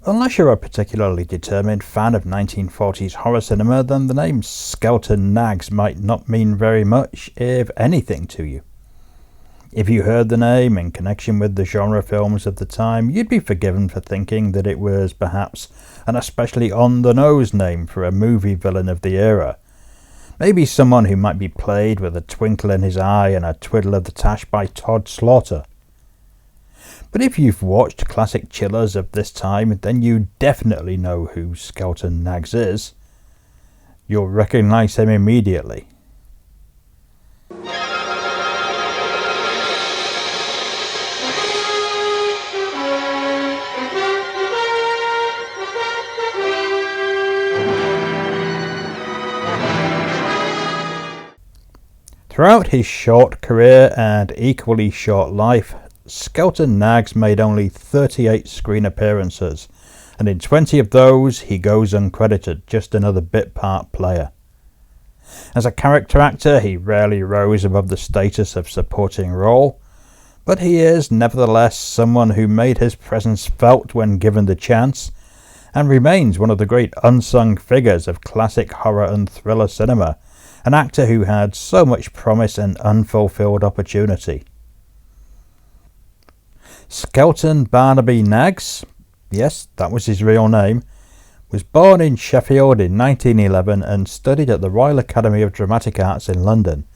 Unless you're a particularly determined fan of 1940s horror cinema, then the name Skelton Knaggs might not mean very much, if anything, to you. If you heard the name in connection with the genre films of the time, you'd be forgiven for thinking that it was perhaps an especially on-the-nose name for a movie villain of the era. Maybe someone who might be played with a twinkle in his eye and a twiddle of the tash by Todd Slaughter. But if you've watched classic chillers of this time, then you definitely know who Skelton Knaggs is. You'll recognise him immediately. Throughout his short career and equally short life, Skelton Knaggs made only 38 screen appearances, and in 20 of those he goes uncredited, just another bit part player. As a character actor, he rarely rose above the status of supporting role, but he is nevertheless someone who made his presence felt when given the chance, and remains one of the great unsung figures of classic horror and thriller cinema, an actor who had so much promise and unfulfilled opportunity. Skelton Barnaby Knaggs, yes, that was his real name, was born in Sheffield in 1911 and studied at the Royal Academy of Dramatic Arts in London,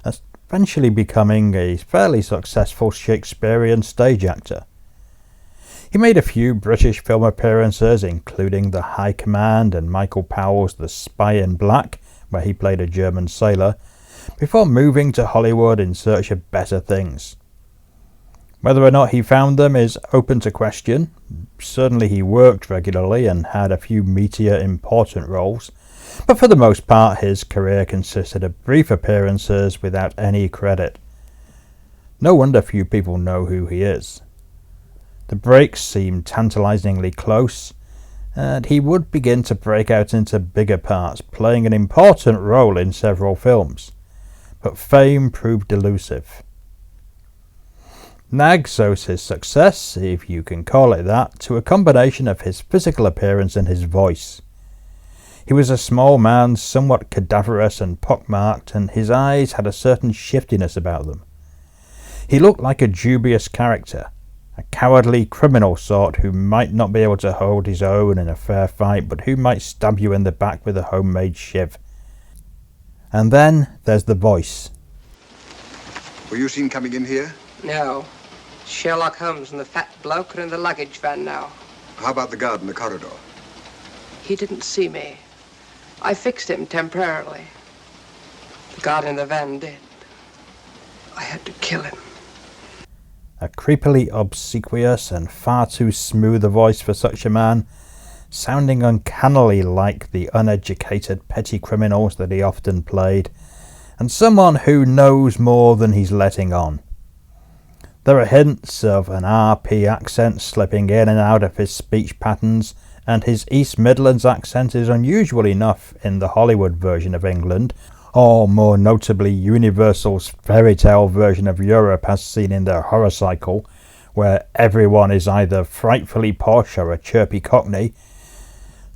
eventually becoming a fairly successful Shakespearean stage actor. He made a few British film appearances, including The High Command and Michael Powell's The Spy in Black, where he played a German sailor, before moving to Hollywood in search of better things. Whether or not he found them is open to question. Certainly he worked regularly and had a few meatier important roles, but for the most part his career consisted of brief appearances without any credit. No wonder few people know who he is. The breaks seemed tantalizingly close, and he would begin to break out into bigger parts, playing an important role in several films. But fame proved elusive. Knaggs owes his success, if you can call it that, to a combination of his physical appearance and his voice. He was a small man, somewhat cadaverous and pockmarked, and his eyes had a certain shiftiness about them. He looked like a dubious character, a cowardly criminal sort who might not be able to hold his own in a fair fight, but who might stab you in the back with a homemade shiv. And then there's the voice. Were you seen coming in here? No. Sherlock Holmes and the fat bloke are in the luggage van now. How about the guard in the corridor? He didn't see me. I fixed him temporarily. The guard in the van did. I had to kill him. A creepily obsequious and far too smooth a voice for such a man, sounding uncannily like the uneducated petty criminals that he often played, and someone who knows more than he's letting on. There are hints of an RP accent slipping in and out of his speech patterns, and his East Midlands accent is unusual enough in the Hollywood version of England, or more notably Universal's fairy tale version of Europe as seen in their horror cycle, where everyone is either frightfully posh or a chirpy cockney,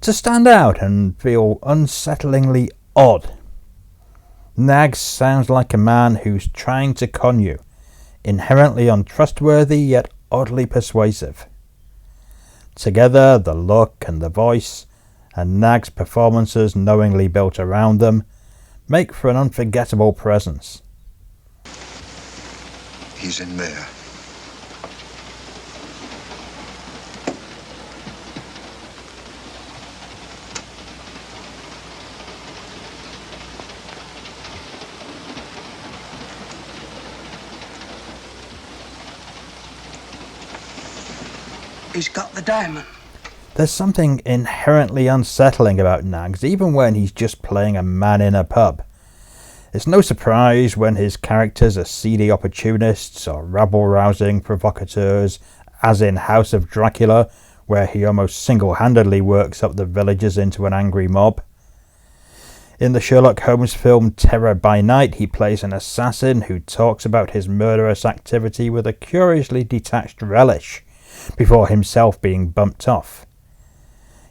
to stand out and feel unsettlingly odd. Knaggs sounds like a man who's trying to con you, inherently untrustworthy yet oddly persuasive. Together, the look and the voice, and Knaggs' performances knowingly built around them, make for an unforgettable presence. He's in there. He's got the diamond. There's something inherently unsettling about Knaggs, even when he's just playing a man in a pub. It's no surprise when his characters are seedy opportunists or rabble-rousing provocateurs, as in House of Dracula, where he almost single-handedly works up the villagers into an angry mob. In the Sherlock Holmes film Terror by Night, he plays an assassin who talks about his murderous activity with a curiously detached relish, before himself being bumped off.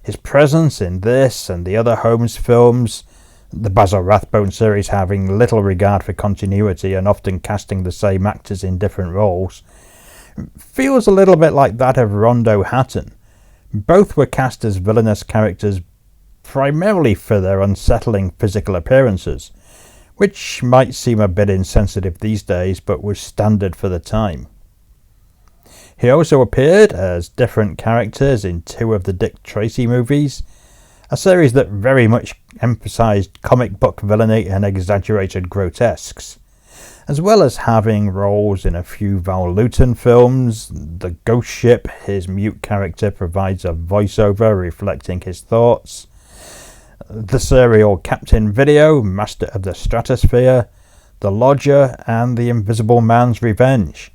His presence in this and the other Holmes films, the Basil Rathbone series having little regard for continuity and often casting the same actors in different roles, feels a little bit like that of Rondo Hatton. Both were cast as villainous characters primarily for their unsettling physical appearances, which might seem a bit insensitive these days but was standard for the time. He also appeared as different characters in 2 of the Dick Tracy movies, a series that very much emphasized comic book villainy and exaggerated grotesques, as well as having roles in a few Val Lewton films. The Ghost Ship, his mute character provides a voiceover reflecting his thoughts. The serial Captain Video, Master of the Stratosphere, The Lodger, and The Invisible Man's Revenge.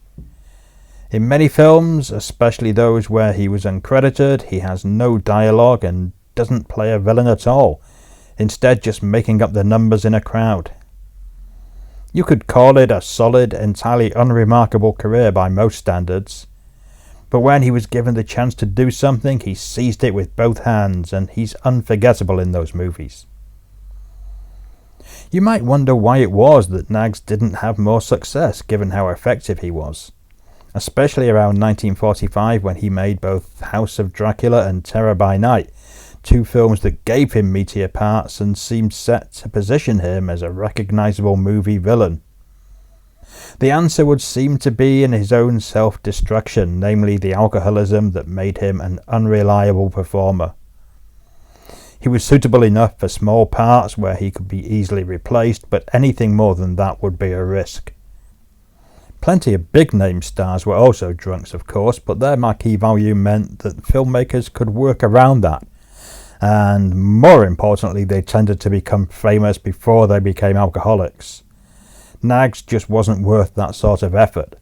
In many films, especially those where he was uncredited, he has no dialogue and doesn't play a villain at all, instead just making up the numbers in a crowd. You could call it a solid, entirely unremarkable career by most standards, but when he was given the chance to do something, he seized it with both hands, and he's unforgettable in those movies. You might wonder why it was that Knaggs didn't have more success, given how effective he was, especially around 1945 when he made both House of Dracula and Terror by Night, 2 films that gave him meteor parts and seemed set to position him as a recognizable movie villain. The answer would seem to be in his own self-destruction, namely the alcoholism that made him an unreliable performer. He was suitable enough for small parts where he could be easily replaced, but anything more than that would be a risk. Plenty of big-name stars were also drunks, of course, but their marquee value meant that filmmakers could work around that. And more importantly, they tended to become famous before they became alcoholics. Knaggs just wasn't worth that sort of effort.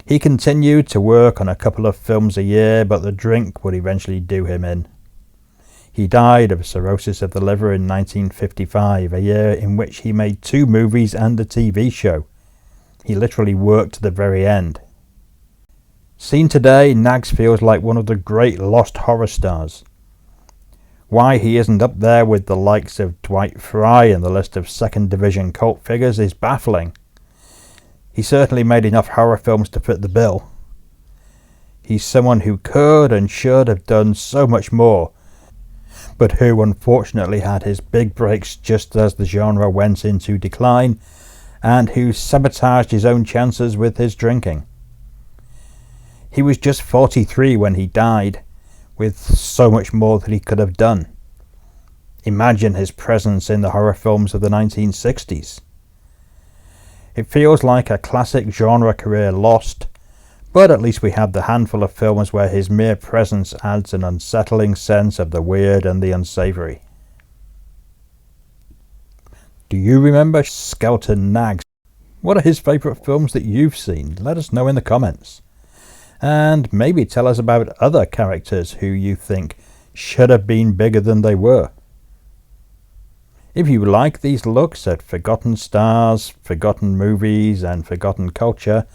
He continued to work on a couple of films a year, but the drink would eventually do him in. He died of cirrhosis of the liver in 1955, a year in which he made 2 movies and a TV show. He literally worked to the very end. Seen today, Knaggs feels like one of the great lost horror stars. Why he isn't up there with the likes of Dwight Fry in the list of second division cult figures is baffling. He certainly made enough horror films to fit the bill. He's someone who could and should have done so much more, but who unfortunately had his big breaks just as the genre went into decline, and who sabotaged his own chances with his drinking. He was just 43 when he died, with so much more that he could have done. Imagine his presence in the horror films of the 1960s. It feels like a classic genre career lost, but at least we have the handful of films where his mere presence adds an unsettling sense of the weird and the unsavory. Do you remember Skelton Knaggs? What are his favourite films that you've seen? Let us know in the comments. And maybe tell us about other characters who you think should have been bigger than they were. If you like these looks at forgotten stars, forgotten movies and forgotten culture,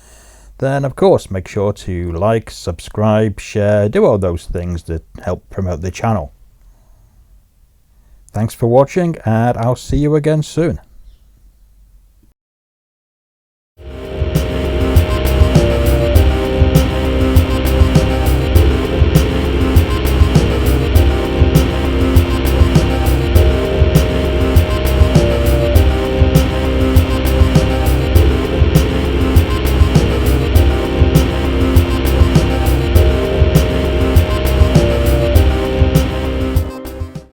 then of course make sure to like, subscribe, share, do all those things that help promote the channel. Thanks for watching, and I'll see you again soon.